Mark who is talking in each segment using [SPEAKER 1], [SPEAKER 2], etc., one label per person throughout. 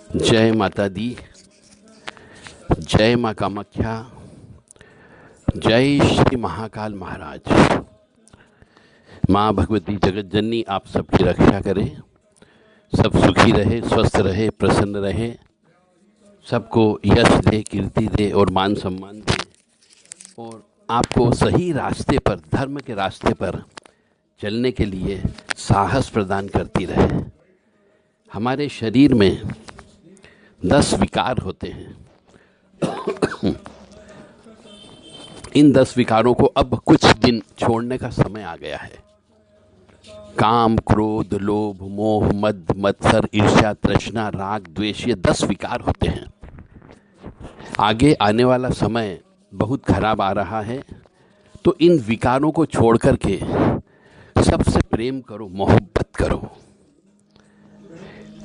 [SPEAKER 1] जय माता दी। जय माँ कामाख्या। जय श्री महाकाल महाराज। माँ भगवती जगत जननी आप सबकी रक्षा करे, सब सुखी रहे, स्वस्थ रहे, प्रसन्न रहे, सबको यश दे, कीर्ति दे और मान सम्मान दे, और आपको सही रास्ते पर, धर्म के रास्ते पर चलने के लिए साहस प्रदान करती रहे। हमारे शरीर में 10 विकार होते हैं। इन 10 विकारों को अब कुछ दिन छोड़ने का समय आ गया है। काम, क्रोध, लोभ, मोह, मद, मत्सर, ईर्ष्या, तृष्णा, राग, द्वेष, ये 10 विकार होते हैं। आगे आने वाला समय बहुत खराब आ रहा है, तो इन विकारों को छोड़ करके सबसे प्रेम करो, मोहब्बत करो।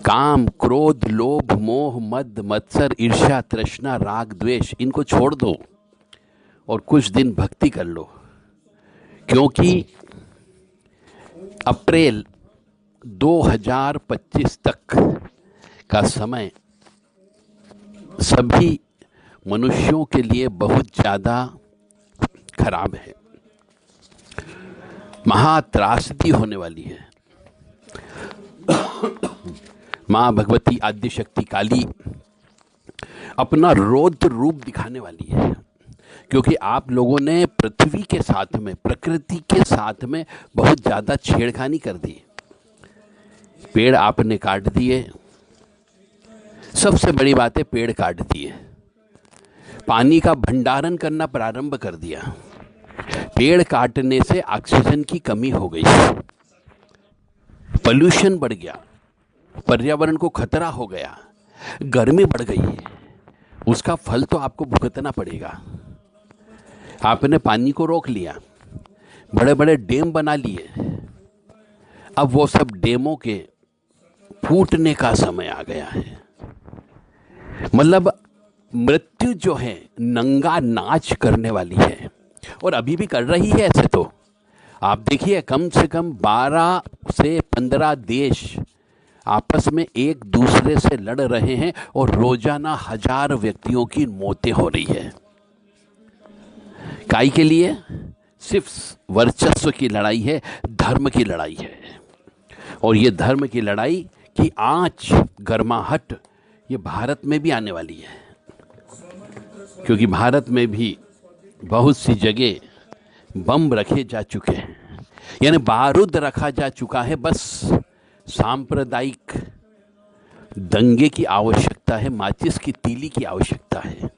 [SPEAKER 1] काम, क्रोध, लोभ, मोह, मद, मत्सर, ईर्ष्या, तृष्णा, राग, द्वेष, इनको छोड़ दो और कुछ दिन भक्ति कर लो, क्योंकि अप्रैल 2025 तक का समय सभी मनुष्यों के लिए बहुत ज़्यादा खराब है। महात्रासदी होने वाली है। माँ भगवती आद्य शक्ति काली अपना रौद्र रूप दिखाने वाली है, क्योंकि आप लोगों ने पृथ्वी के साथ में, प्रकृति के साथ में बहुत ज़्यादा छेड़खानी कर दी। पेड़ आपने काट दिए, सबसे बड़ी बात है पेड़ काट दिए। पानी का भंडारण करना प्रारंभ कर दिया। पेड़ काटने से ऑक्सीजन की कमी हो गई, पोल्यूशन बढ़ गया, पर्यावरण को खतरा हो गया, गर्मी बढ़ गई। उसका फल तो आपको भुगतना पड़ेगा। आपने पानी को रोक लिया, बड़े बड़े डैम बना लिए, अब वो सब डैमों के फूटने का समय आ गया है। मतलब मृत्यु जो है नंगा नाच करने वाली है, और अभी भी कर रही है। ऐसे तो आप देखिए, कम से कम 12 से 15 देश आपस में एक दूसरे से लड़ रहे हैं और रोजाना 1000 व्यक्तियों की मौतें हो रही है। काई के लिए? सिर्फ वर्चस्व की लड़ाई है, धर्म की लड़ाई है। और ये धर्म की लड़ाई की आंच, गर्माहट ये भारत में भी आने वाली है, क्योंकि भारत में भी बहुत सी जगह बम रखे जा चुके हैं, यानी बारूद रखा जा चुका है। बस सांप्रदायिक दंगे की आवश्यकता है, माचिस की तीली की आवश्यकता है।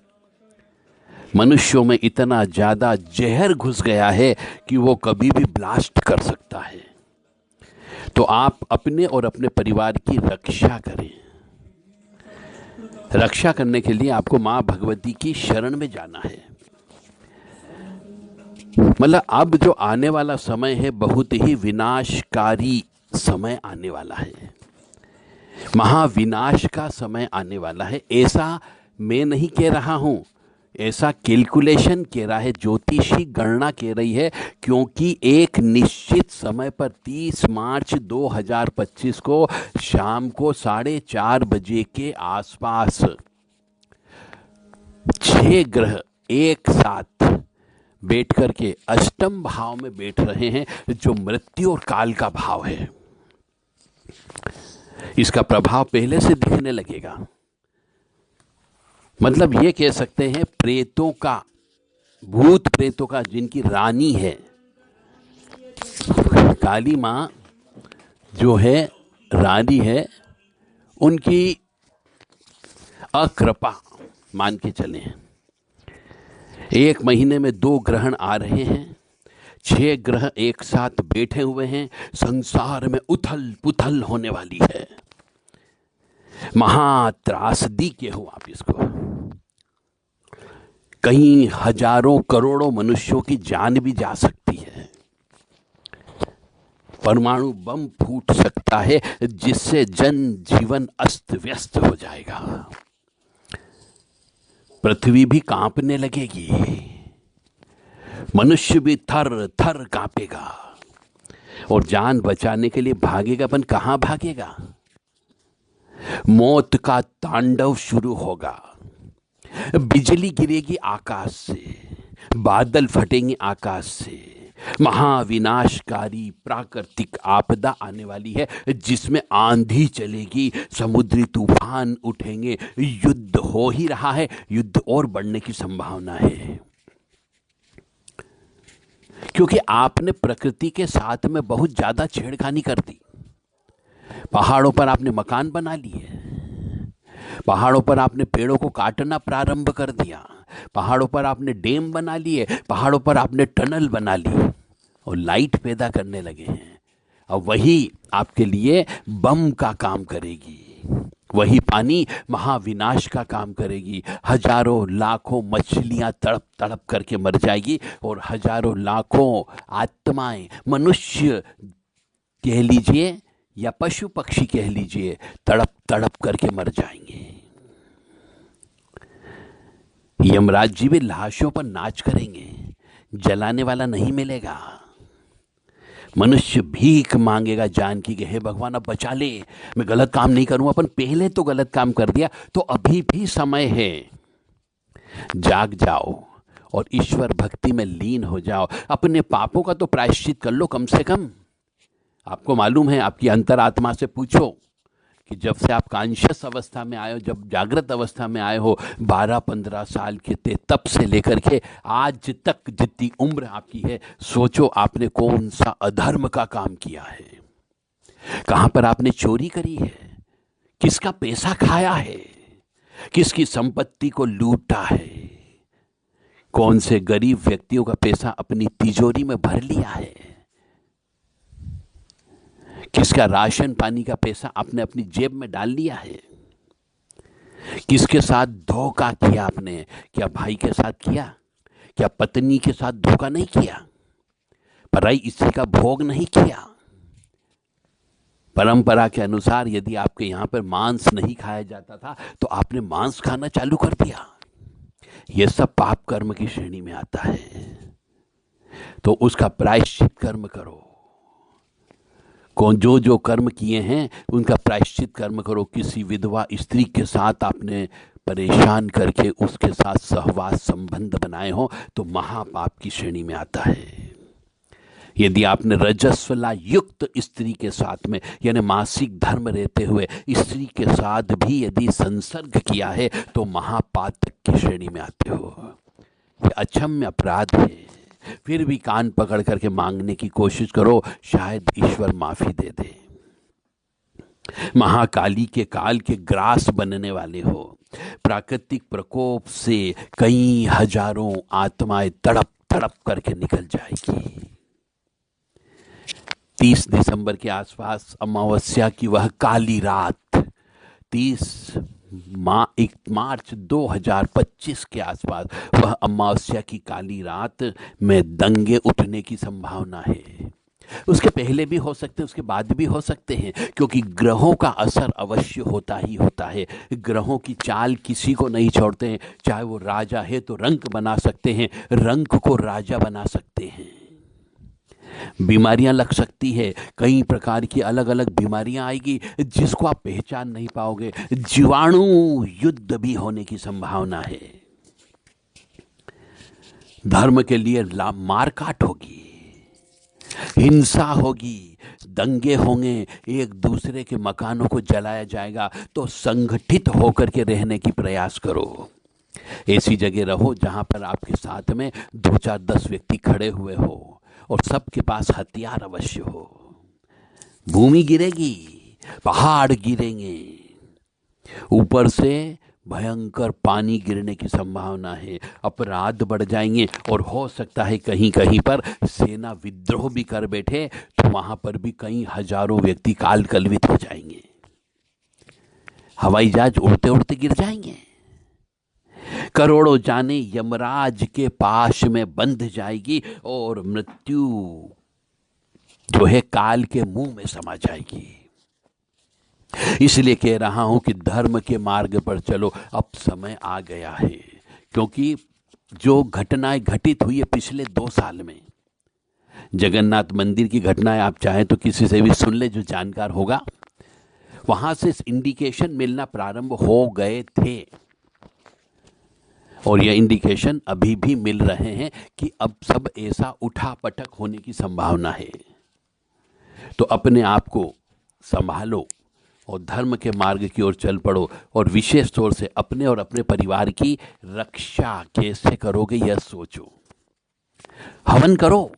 [SPEAKER 1] मनुष्यों में इतना ज़्यादा जहर घुस गया है कि वो कभी भी ब्लास्ट कर सकता है। तो आप अपने और अपने परिवार की रक्षा करें। रक्षा करने के लिए आपको माँ भगवती की शरण में जाना है। मतलब अब जो आने वाला समय है बहुत ही विनाशकारी समय आने वाला है, महाविनाश का समय आने वाला है। ऐसा मैं नहीं कह रहा हूं, ऐसा कैलकुलेशन कह रहा है, ज्योतिषी गणना कह रही है, क्योंकि एक निश्चित समय पर 30 मार्च 2025 को शाम को 4:30 बजे के आसपास 6 ग्रह एक साथ बैठ करके अष्टम भाव में बैठ रहे हैं, जो मृत्यु और काल का भाव है। इसका प्रभाव पहले से दिखने लगेगा। मतलब ये कह सकते हैं प्रेतों का, भूत प्रेतों का, जिनकी रानी है काली माँ जो है, रानी है, उनकी अकृपा मान के चले हैं। 1 महीने में 2 ग्रहण आ रहे हैं, 6 ग्रह एक साथ बैठे हुए हैं। संसार में उथल पुथल होने वाली है। महात्रासदी के हो आप इसको। कहीं हजारों करोड़ों मनुष्यों की जान भी जा सकती है। परमाणु बम फूट सकता है, जिससे जन जीवन अस्त व्यस्त हो जाएगा। पृथ्वी भी कांपने लगेगी, मनुष्य भी थर थर कांपेगा, और जान बचाने के लिए भागेगा। अपन कहां भागेगा? मौत का तांडव शुरू होगा। बिजली गिरेगी आकाश से, बादल फटेंगे आकाश से, महाविनाशकारी प्राकृतिक आपदा आने वाली है जिसमें आंधी चलेगी, समुद्री तूफान उठेंगे, युद्ध हो ही रहा है, युद्ध और बढ़ने की संभावना है। क्योंकि आपने प्रकृति के साथ में बहुत ज्यादा छेड़खानी कर दी। पहाड़ों पर आपने मकान बना लिए, पहाड़ों पर आपने पेड़ों को काटना प्रारंभ कर दिया, पहाड़ों पर आपने डैम बना लिए, पहाड़ों पर आपने टनल बना लिए और लाइट पैदा करने लगे हैं। अब वही आपके लिए बम का काम करेगी, वही पानी महाविनाश का काम करेगी। हजारों लाखों मछलियां तड़प तड़प करके मर जाएगी और हजारों लाखों आत्माएं, मनुष्य कह लीजिए या पशु पक्षी कह लीजिए, तड़प तड़प करके मर जाएंगे। यमराज जी भी लाशों पर नाच करेंगे, जलाने वाला नहीं मिलेगा। मनुष्य भीख मांगेगा जान की कि हे भगवान अब बचा ले, मैं गलत काम नहीं करूंगा। अपन पहले तो गलत काम कर दिया, तो अभी भी समय है, जाग जाओ और ईश्वर भक्ति में लीन हो जाओ। अपने पापों का तो प्रायश्चित कर लो कम से कम। आपको मालूम है, आपकी अंतरात्मा से पूछो कि जब से आप कॉन्शियस अवस्था में आए हो, जब जागृत अवस्था में आए हो, 12-15 साल के थे तब से लेकर के आज तक जितनी उम्र आपकी है, सोचो आपने कौन सा अधर्म का काम किया है, कहां पर आपने चोरी करी है, किसका पैसा खाया है, किसकी संपत्ति को लूटा है, कौन से गरीब व्यक्तियों का पैसा अपनी तिजोरी में भर लिया है, किसका राशन पानी का पैसा आपने अपनी जेब में डाल लिया है, किसके साथ धोखा किया आपने। क्या भाई के साथ किया, क्या पत्नी के साथ धोखा नहीं किया, पराई स्त्री का भोग नहीं किया। परंपरा के अनुसार यदि आपके यहां पर मांस नहीं खाया जाता था तो आपने मांस खाना चालू कर दिया। यह सब पाप कर्म की श्रेणी में आता है, तो उसका प्रायश्चित कर्म करो। कौन जो जो कर्म किए हैं उनका प्रायश्चित कर्म करो। किसी विधवा स्त्री के साथ आपने परेशान करके उसके साथ सहवास संबंध बनाए हो तो महापाप की श्रेणी में आता है। यदि आपने रजस्वला युक्त स्त्री के साथ में यानी मासिक धर्म रहते हुए स्त्री के साथ भी यदि संसर्ग किया है तो महापातक की श्रेणी में आते हो। ये अक्षम्य अपराध है। फिर भी कान पकड़ करके मांगने की कोशिश करो, शायद ईश्वर माफी दे दे। महाकाली के काल के ग्रास बनने वाले हो। प्राकृतिक प्रकोप से कई हजारों आत्माएं तड़प तड़प करके निकल जाएगी। 30 दिसंबर के आसपास अमावस्या की वह काली रात, 1 मार्च 2025 के आसपास वह अमावस्या की काली रात में दंगे उठने की संभावना है। उसके पहले भी हो सकते हैं, उसके बाद भी हो सकते हैं, क्योंकि ग्रहों का असर अवश्य होता ही होता है। ग्रहों की चाल किसी को नहीं छोड़ते हैं। चाहे वो राजा है तो रंक बना सकते हैं, रंक को राजा बना सकते हैं। बीमारियां लग सकती है, कई प्रकार की अलग अलग बीमारियां आएगी जिसको आप पहचान नहीं पाओगे। जीवाणु युद्ध भी होने की संभावना है। धर्म के लिए मारकाट होगी, हिंसा होगी, दंगे होंगे, एक दूसरे के मकानों को जलाया जाएगा। तो संगठित होकर के रहने की प्रयास करो। ऐसी जगह रहो जहां पर आपके साथ में 2-4-10 व्यक्ति खड़े हुए हो और सबके पास हथियार अवश्य हो। भूमि गिरेगी, पहाड़ गिरेंगे, ऊपर से भयंकर पानी गिरने की संभावना है, अपराध बढ़ जाएंगे और हो सकता है कहीं कहीं पर सेना विद्रोह भी कर बैठे तो वहां पर भी कई हजारों व्यक्ति काल कलवित हो जाएंगे। हवाई जहाज उड़ते उड़ते गिर जाएंगे, करोड़ों जाने यमराज के पाश में बंध जाएगी और मृत्यु जो है काल के मुंह में समा जाएगी। इसलिए कह रहा हूं कि धर्म के मार्ग पर चलो, अब समय आ गया है। क्योंकि जो घटनाएं घटित हुई है पिछले 2 साल में, जगन्नाथ मंदिर की घटनाएं आप चाहें तो किसी से भी सुन ले जो जानकार होगा। वहां से इंडिकेशन मिलना प्रारंभ हो गए थे और यह इंडिकेशन अभी भी मिल रहे हैं कि अब सब ऐसा उठा पटक होने की संभावना है। तो अपने आप को संभालो और धर्म के मार्ग की ओर चल पड़ो और विशेष तौर से अपने और अपने परिवार की रक्षा कैसे करोगे यह सोचो। हवन करो,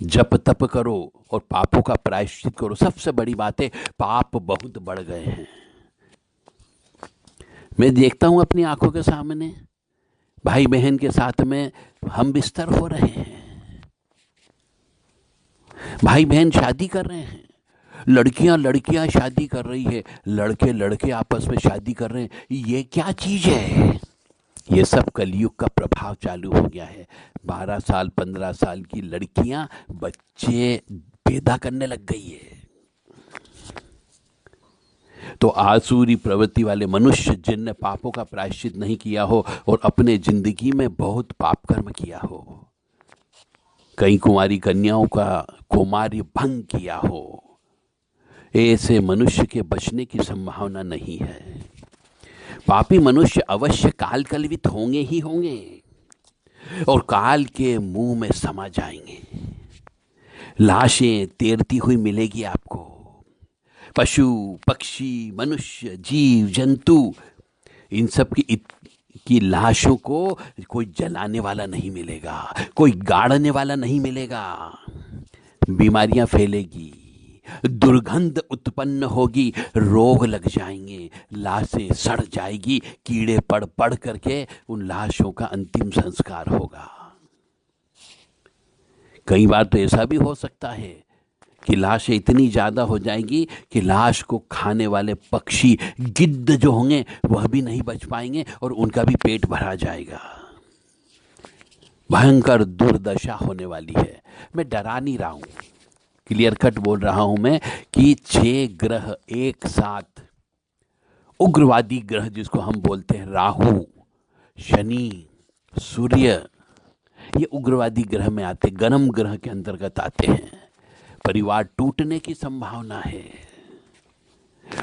[SPEAKER 1] जप तप करो और पापों का प्रायश्चित करो। सबसे बड़ी बात है, पाप बहुत बढ़ गए हैं। मैं देखता हूं अपनी आंखों के सामने भाई बहन के साथ में हम बिस्तर हो रहे हैं, भाई बहन शादी कर रहे हैं, लड़कियां शादी कर रही है, लड़के आपस में शादी कर रहे हैं। ये क्या चीज है? ये सब कलयुग का प्रभाव चालू हो गया है। 12 साल 15 साल की लड़कियां बच्चे पैदा करने लग गई है। तो आसुरी प्रवृत्ति वाले मनुष्य जिनने पापों का प्रायश्चित नहीं किया हो और अपने जिंदगी में बहुत पाप कर्म किया हो, कई कुंवारी कन्याओं का कुमार्य भंग किया हो, ऐसे मनुष्य के बचने की संभावना नहीं है। पापी मनुष्य अवश्य काल कलवित होंगे ही होंगे और काल के मुंह में समा जाएंगे। लाशें तैरती हुई मिलेगी आपको। पशु पक्षी मनुष्य जीव जंतु इन सब की लाशों को कोई जलाने वाला नहीं मिलेगा, कोई गाड़ने वाला नहीं मिलेगा। बीमारियां फैलेगी, दुर्गंध उत्पन्न होगी, रोग लग जाएंगे, लाशें सड़ जाएगी, कीड़े पड़ पड़ करके उन लाशों का अंतिम संस्कार होगा। कई बार तो ऐसा भी हो सकता है कि लाशें इतनी ज्यादा हो जाएंगी कि लाश को खाने वाले पक्षी गिद्ध जो होंगे वह भी नहीं बच पाएंगे और उनका भी पेट भरा जाएगा। भयंकर दुर्दशा होने वाली है। मैं डरा नहीं रहा हूं, क्लियर कट बोल रहा हूं मैं कि 6 ग्रह एक साथ, उग्रवादी ग्रह जिसको हम बोलते हैं, राहु शनि सूर्य, ये उग्रवादी ग्रह में आते, गरम ग्रह के अंतर्गत आते हैं। परिवार टूटने की संभावना है।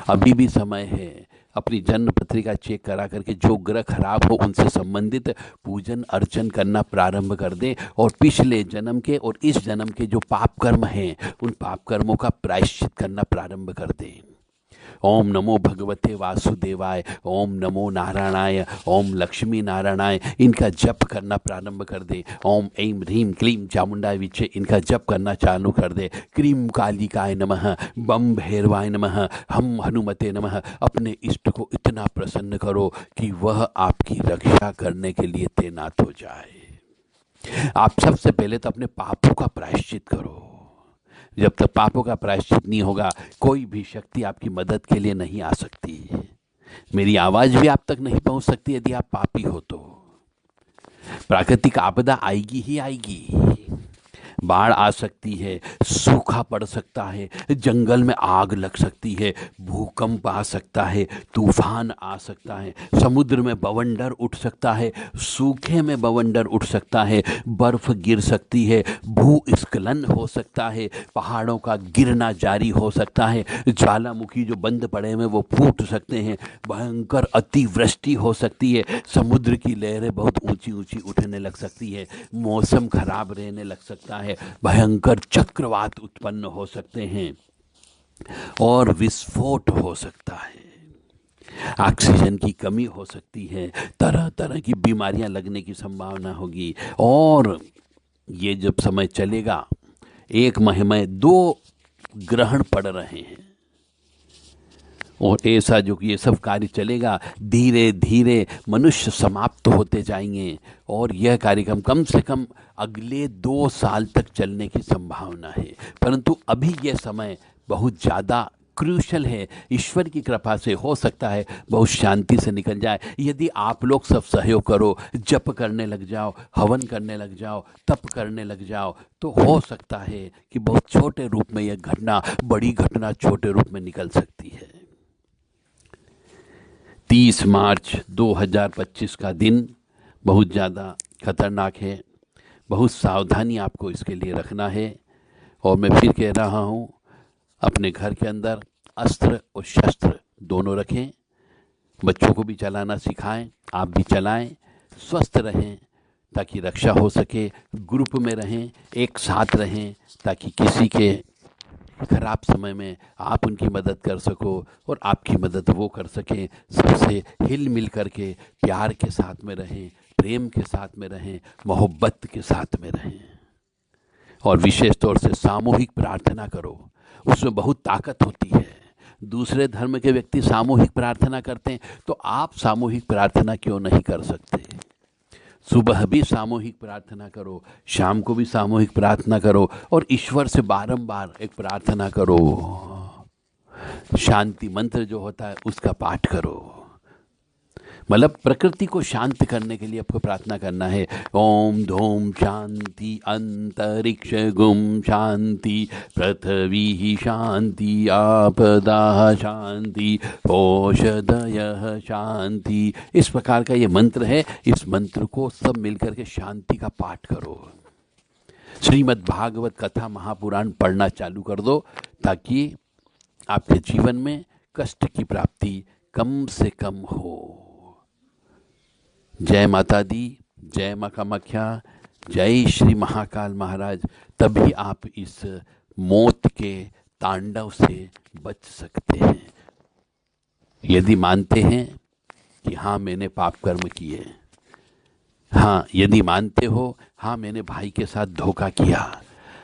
[SPEAKER 1] अभी भी समय है, अपनी जन्म पत्रिका चेक करा करके जो ग्रह खराब हो उनसे संबंधित पूजन अर्चन करना प्रारंभ कर दें और पिछले जन्म के और इस जन्म के जो पाप कर्म हैं उन पाप कर्मों का प्रायश्चित करना प्रारंभ कर दें। ओम नमो भगवते वासुदेवाय, ओम नमो नारायणाय, ओम लक्ष्मी नारायणाय, इनका जप करना प्रारंभ कर दे। ओम ऐं ह्रीं क्लीं चामुंडाय विचे, इनका जप करना चालू कर दे। क्रीं कालिकाय नमः, बम भैरवाय नमः, हम हनुमते नमः। अपने इष्ट को इतना प्रसन्न करो कि वह आपकी रक्षा करने के लिए तैनात हो जाए। आप सबसे पहले तो अपने पापों का प्रायश्चित करो। जब तक पापों का प्रायश्चित नहीं होगा कोई भी शक्ति आपकी मदद के लिए नहीं आ सकती। मेरी आवाज भी आप तक नहीं पहुंच सकती यदि आप पापी हो तो। प्राकृतिक आपदा आएगी ही आएगी। बाढ़ आ सकती है, सूखा पड़ सकता है, जंगल में आग लग सकती है, भूकंप आ सकता है, तूफान आ सकता है, समुद्र में बवंडर उठ सकता है, सूखे में बवंडर उठ सकता है, बर्फ गिर सकती है, भूस्खलन हो सकता है, पहाड़ों का गिरना जारी हो सकता है, ज्वालामुखी जो बंद पड़े हैं वो फूट सकते हैं, भयंकर अतिवृष्टि हो सकती है, समुद्र की लहरें बहुत ऊंची ऊंची उठने लग सकती है, मौसम खराब रहने लग सकता है, भयंकर चक्रवात उत्पन्न हो सकते हैं और विस्फोट हो सकता है। ऑक्सीजन की कमी हो सकती है, तरह तरह की बीमारियां लगने की संभावना होगी। और ये जब समय चलेगा, 1 माह में 2 ग्रहण पड़ रहे हैं और ऐसा जो कि ये सब कार्य चलेगा, धीरे धीरे मनुष्य समाप्त होते जाएंगे और यह कार्यक्रम कम से कम अगले 2 साल तक चलने की संभावना है। परंतु अभी यह समय बहुत ज़्यादा क्रूशल है। ईश्वर की कृपा से हो सकता है बहुत शांति से निकल जाए यदि आप लोग सब सहयोग करो, जप करने लग जाओ, हवन करने लग जाओ, तप करने लग जाओ, तो हो सकता है कि बहुत छोटे रूप में यह घटना बड़ी घटना छोटे रूप में निकल सकती है। 30 मार्च 2025 का दिन बहुत ज़्यादा खतरनाक है। बहुत सावधानी आपको इसके लिए रखना है। और मैं फिर कह रहा हूँ, अपने घर के अंदर अस्त्र और शस्त्र दोनों रखें, बच्चों को भी चलाना सिखाएं, आप भी चलाएं, स्वस्थ रहें ताकि रक्षा हो सके, ग्रुप में रहें, एक साथ रहें ताकि किसी के खराब समय में आप उनकी मदद कर सको और आपकी मदद वो कर सकें। सबसे हिल मिल करके प्यार के साथ में रहें, प्रेम के साथ में रहें, मोहब्बत के साथ में रहें। और विशेष तौर से सामूहिक प्रार्थना करो, उसमें बहुत ताकत होती है। दूसरे धर्म के व्यक्ति सामूहिक प्रार्थना करते हैं तो आप सामूहिक प्रार्थना क्यों नहीं कर सकते? सुबह भी सामूहिक प्रार्थना करो, शाम को भी सामूहिक प्रार्थना करो और ईश्वर से बारंबार एक प्रार्थना करो। शांति मंत्र जो होता है उसका पाठ करो। मतलब प्रकृति को शांत करने के लिए आपको प्रार्थना करना है। ओम धूम शांति अंतरिक्ष गुम शांति पृथ्वी शांति आपदा शांति औषधय शांति। इस प्रकार का ये मंत्र है। इस मंत्र को सब मिलकर के शांति का पाठ करो। श्रीमद् भागवत कथा महापुराण पढ़ना चालू कर दो ताकि आपके जीवन में कष्ट की प्राप्ति कम से कम हो। जय माता दी, जय माँ कामाख्या, जय श्री महाकाल महाराज। तभी आप इस मौत के तांडव से बच सकते हैं। यदि मानते हैं कि हाँ मैंने पाप कर्म किए, हाँ यदि मानते हो हाँ मैंने भाई के साथ धोखा किया,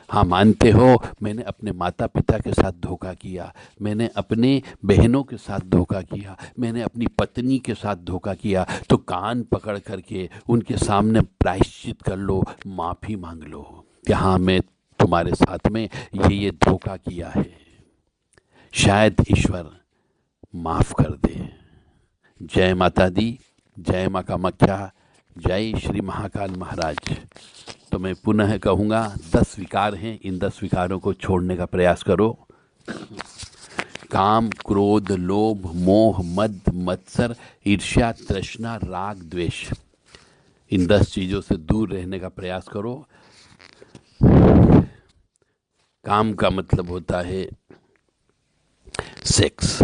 [SPEAKER 1] हाँ मानते हो मैंने अपने माता पिता के साथ धोखा किया, मैंने अपने बहनों के साथ धोखा किया, मैंने अपनी पत्नी के साथ धोखा किया, तो कान पकड़ करके उनके सामने प्रायश्चित कर लो, माफ़ी मांग लो कि हाँ मैं तुम्हारे साथ में ये धोखा किया है। शायद ईश्वर माफ़ कर दे। जय माता दी, जय माँ कामाख्या, जय श्री महाकाल महाराज। तो मैं पुनः कहूँगा 10 विकार हैं, इन 10 विकारों को छोड़ने का प्रयास करो। काम, क्रोध, लोभ, मोह, मद, मत्सर, ईर्ष्या, तृष्णा, राग, द्वेष, इन 10 चीज़ों से दूर रहने का प्रयास करो। काम का मतलब होता है सेक्स,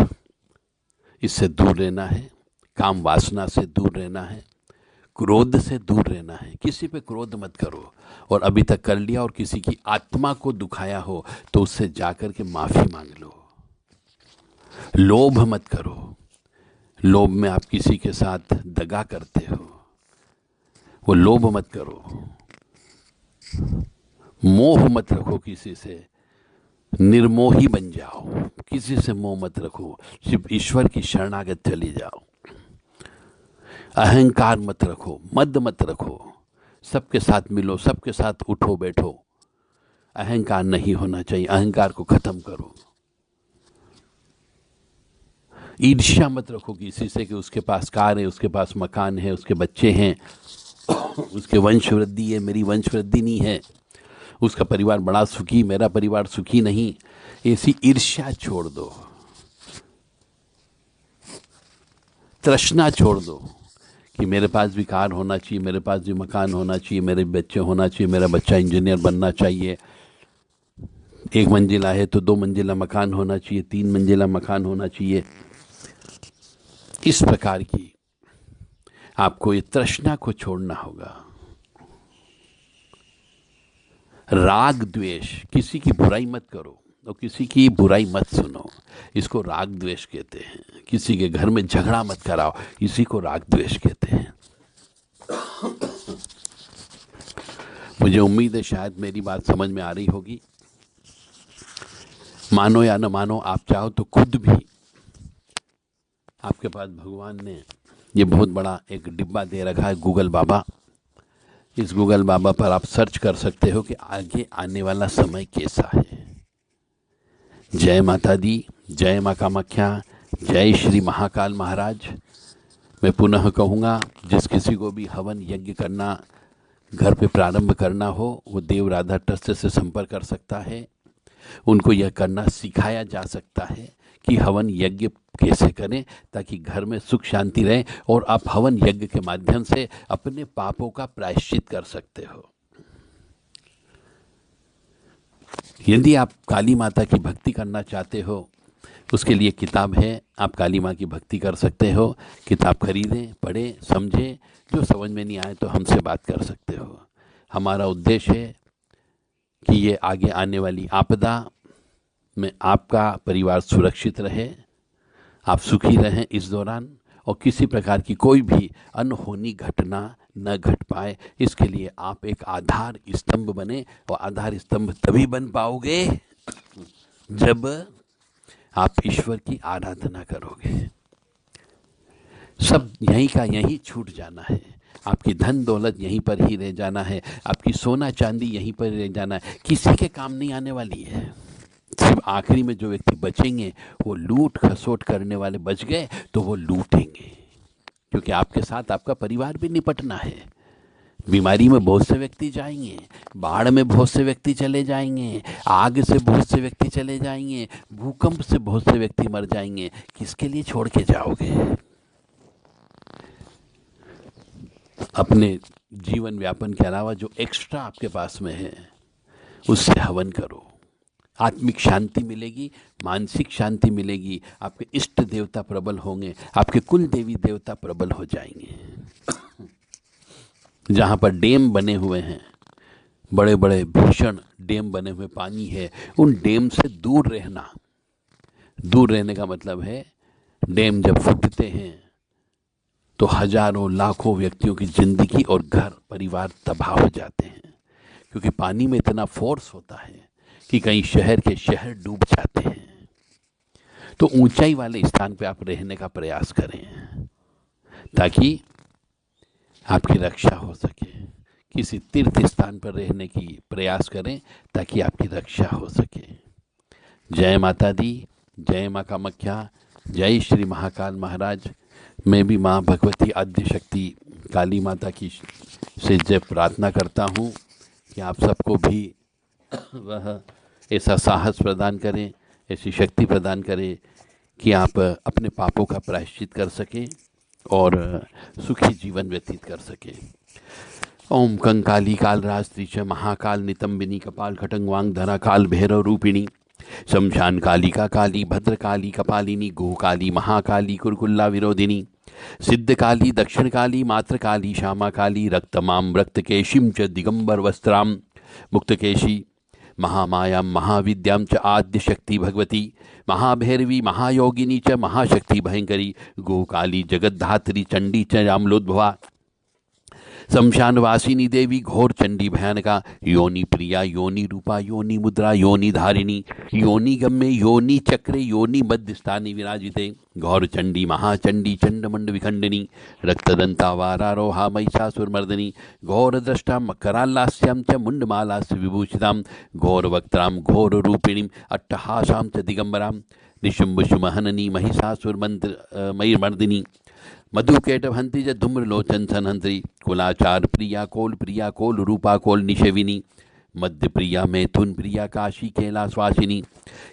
[SPEAKER 1] इससे दूर रहना है। काम वासना से दूर रहना है। क्रोध से दूर रहना है, किसी पे क्रोध मत करो, और अभी तक कर लिया और किसी की आत्मा को दुखाया हो तो उससे जाकर के माफ़ी मांग लो। लोभ मत करो, लोभ में आप किसी के साथ दगा करते हो, वो लोभ मत करो। मोह मत रखो किसी से, निर्मोही बन जाओ, किसी से मोह मत रखो, सिर्फ ईश्वर की शरणागत चली जाओ। अहंकार मत रखो, मद मत रखो, सबके साथ मिलो, सबके साथ उठो बैठो, अहंकार नहीं होना चाहिए, अहंकार को खत्म करो। ईर्ष्या मत रखो किसी से कि उसके पास कार है, उसके पास मकान है, उसके बच्चे हैं, उसके वंश वृद्धि है, मेरी वंश वृद्धि नहीं है, उसका परिवार बड़ा सुखी, मेरा परिवार सुखी नहीं। ऐसी ईर्ष्या छोड़ दो, तृष्णा छोड़ दो कि मेरे पास भी कार होना चाहिए, मेरे पास भी मकान होना चाहिए, मेरे बच्चे होना चाहिए, मेरा बच्चा इंजीनियर बनना चाहिए, 1 मंजिला है तो 2 मंजिला मकान होना चाहिए, 3 मंजिला मकान होना चाहिए। इस प्रकार की आपको ये तृष्णा को छोड़ना होगा। राग द्वेष, किसी की बुराई मत करो और किसी की बुराई मत सुनो, इसको राग द्वेष कहते हैं। किसी के घर में झगड़ा मत कराओ, इसी को राग द्वेष कहते हैं। मुझे उम्मीद है शायद मेरी बात समझ में आ रही होगी। मानो या न मानो, आप चाहो तो खुद भी, आपके पास भगवान ने ये बहुत बड़ा एक डिब्बा दे रखा है, गूगल बाबा। इस गूगल बाबा पर आप सर्च कर सकते हो कि आगे आने वाला समय कैसा है। जय माता दी, जय माँ कामाख्या, जय श्री महाकाल महाराज। मैं पुनः कहूँगा, जिस किसी को भी हवन यज्ञ करना, घर पे प्रारंभ करना हो, वो देव राधा ट्रस्ट से संपर्क कर सकता है। उनको यह करना सिखाया जा सकता है कि हवन यज्ञ कैसे करें ताकि घर में सुख शांति रहे, और आप हवन यज्ञ के माध्यम से अपने पापों का प्रायश्चित कर सकते हो। यदि आप काली माता की भक्ति करना चाहते हो उसके लिए किताब है, आप काली माँ की भक्ति कर सकते हो। किताब खरीदें, पढ़ें, समझें। जो समझ में नहीं आए तो हमसे बात कर सकते हो। हमारा उद्देश्य है कि ये आगे आने वाली आपदा में आपका परिवार सुरक्षित रहे, आप सुखी रहें इस दौरान, और किसी प्रकार की कोई भी अनहोनी घटना न घट पाए। इसके लिए आप एक आधार स्तंभ बने, और आधार स्तंभ तभी बन पाओगे जब आप ईश्वर की आराधना करोगे। सब यहीं का यहीं छूट जाना है, आपकी धन दौलत यहीं पर ही रह जाना है, आपकी सोना चांदी यहीं पर रह जाना है, किसी के काम नहीं आने वाली है। सिर्फ आखिरी में जो व्यक्ति बचेंगे वो लूट खसोट करने वाले बच गए तो वो लूटेंगे, क्योंकि आपके साथ आपका परिवार भी निपटना है। बीमारी में बहुत से व्यक्ति जाएंगे, बाढ़ में बहुत से व्यक्ति चले जाएंगे, आग से बहुत से व्यक्ति चले जाएंगे, भूकंप से बहुत से व्यक्ति मर जाएंगे। किसके लिए छोड़ के जाओगे? अपने जीवन व्यापन के अलावा जो एक्स्ट्रा आपके पास में है उससे हवन करो। आत्मिक शांति मिलेगी, मानसिक शांति मिलेगी, आपके इष्ट देवता प्रबल होंगे, आपके कुल देवी देवता प्रबल हो जाएंगे। जहाँ पर डैम बने हुए हैं, बड़े बड़े भीषण डैम बने हुए पानी है, उन डैम से दूर रहना। दूर रहने का मतलब है डैम जब फूटते हैं तो हजारों लाखों व्यक्तियों की जिंदगी और घर परिवार तबाह हो जाते हैं, क्योंकि पानी में इतना फोर्स होता है कि कई शहर के शहर डूब जाते हैं। तो ऊंचाई वाले स्थान पे आप रहने का प्रयास करें ताकि आपकी रक्षा हो सके। किसी तीर्थ स्थान पर रहने की प्रयास करें ताकि आपकी रक्षा हो सके। जय माता दी, जय माँ कामाख्या, जय श्री महाकाल महाराज। मैं भी माँ भगवती आद्य शक्ति काली माता की से जय प्रार्थना करता हूँ कि आप सबको भी वह ऐसा साहस प्रदान करें, ऐसी शक्ति प्रदान करें कि आप अपने पापों का प्रायश्चित कर सकें और सुखी जीवन व्यतीत कर सकें। ओम कंकाली काल रात्रि च महाकाल नितंबिनी कपाल खटंगवांग धरा काल भैरव रूपिणी शमशान कालिका काली भद्रकाली कपालिनी गोकाली महाकाली कुरकुल्ला विरोधिनी सिद्धकाली दक्षिणकाली मात्रकाली श्यामाकाली रक्तमां रक्तकेशीं च दिगंबर वस्त्रां मुक्तकेशी महामायां महाविद्यां च आद्यशक्ति भगवती महाभैरवी महायोगिनी च महाशक्ति भयंकरी गोकाली जगद्धात्री चंडी च रामलोद्भवा शमशान वासिनी देवी घोर चंडी भयानका योनि प्रिया योनि रूपा योनि मुद्रा योनि धारिणी योनि गम्ये योनि चक्रे योनि मध्य स्थाने विराजिते घोर चंडी महाचंडी चंडमंड विखंडिनी रक्तदंता वारारोहा महिषासुरमर्दिनी घोर दृष्टा कराल्लास्यां च मुंडमालास्य विभूषितां घोर वक्त्रां घोर रूपिणीं अट्टहासां च दिगंबरां निशुम्भुशुमहननी महिषासुरमंत्र मयिर्मर्दिनी मधुकेटभंती च धूम्रलोचन सनहंत्री कुलाचार प्रिया कोल रूपा कोल निषेविनी मध्य प्रिया मैथुन प्रिया काशी कैलासवासिनी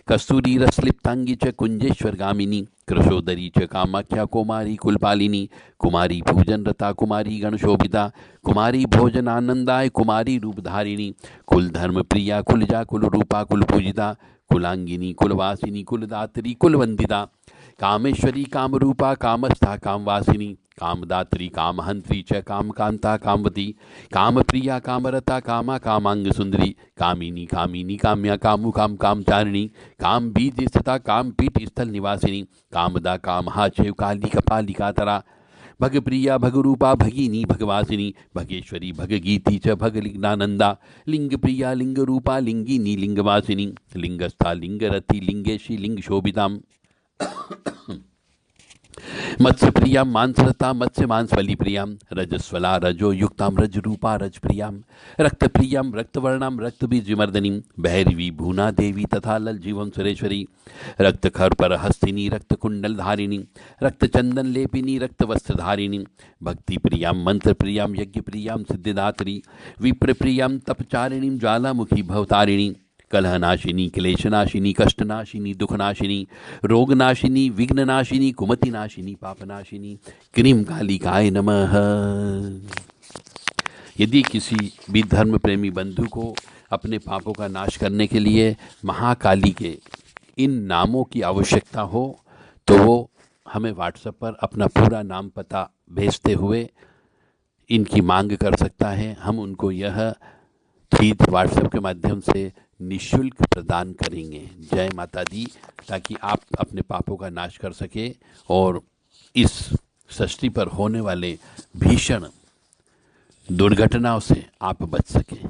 [SPEAKER 1] कस्तूरी रसलिप्तांगी च कुंजेश्वर गामिनी कृशोदरी च कामाख्या कुमारी कुलपालिनी कुमारी पूजन रता कुमारी गणशोभिता कुमारी भोजनानंदाय कुमारी रूपधारिणी कुल धर्म प्रिया कुलजा कुल रूपा कुल पूजिता कुलांगिनी कुलवासिनी कुलदात्री कुलवंदिता कामेश्वरी कामरूपा कामस्था कामवासिनी कामदात्री कामहंत्री च कामकांता कामवती कामप्रिया कामरता कामा कामांग सुंदरी कामिनी कामिनी काम्या कामुकाम कामचारिणी काम बीज स्थिता काम पीठ स्थल निवासिनी कामदा कामहाचेव काली कपाली कातरा भगप्रिया भगरूपा भगिनी भगवासिनी भगेश्वरी भगगीति च भगलिंगानंदा लिंगप्रिया लिंगरूपा लिंगिनी लिंगवासिनी लिंगस्था लिंगरति लिंगेशी लिंग शोभिताम मत्स्य प्रिया मांसरता मत्स्य मांसफली प्रिया रजस्वला रजो युक्ताम रज रूपा रज प्रिया रक्त प्रिया रक्तवर्णाम रक्त बीज विमर्दनी भैरवी भूना देवी तथा लल जीवम सुरेश्वरी रक्त खर पर हस्तिनी रक्त कुंडल धारिणी रक्त चंदन लेपिनी रक्त वस्त्र धारिणी भक्ति प्रिया मंत्र प्रिया यज्ञ प्रिया सिद्धिदात्री विप्र प्रिया तपचारिणी ज्वालामुखी भवतारिणी कलहनाशिनी क्लेशनाशिनी कष्टनाशिनी दुखनाशिनी रोगनाशिनी विघ्ननाशिनी कुमतिनाशिनी पापनाशिनी क्रीम कालिकाय नमः। यदि किसी भी धर्म प्रेमी बंधु को अपने पापों का नाश करने के लिए महाकाली के इन नामों की आवश्यकता हो तो वो हमें व्हाट्सएप पर अपना पूरा नाम पता भेजते हुए इनकी मांग कर सकता है। हम उनको यह चीज़ व्हाट्सएप के माध्यम से निःशुल्क प्रदान करेंगे। जय माता दी, ताकि आप अपने पापों का नाश कर सके और इस सृष्टि पर होने वाले भीषण दुर्घटनाओं से आप बच सकें।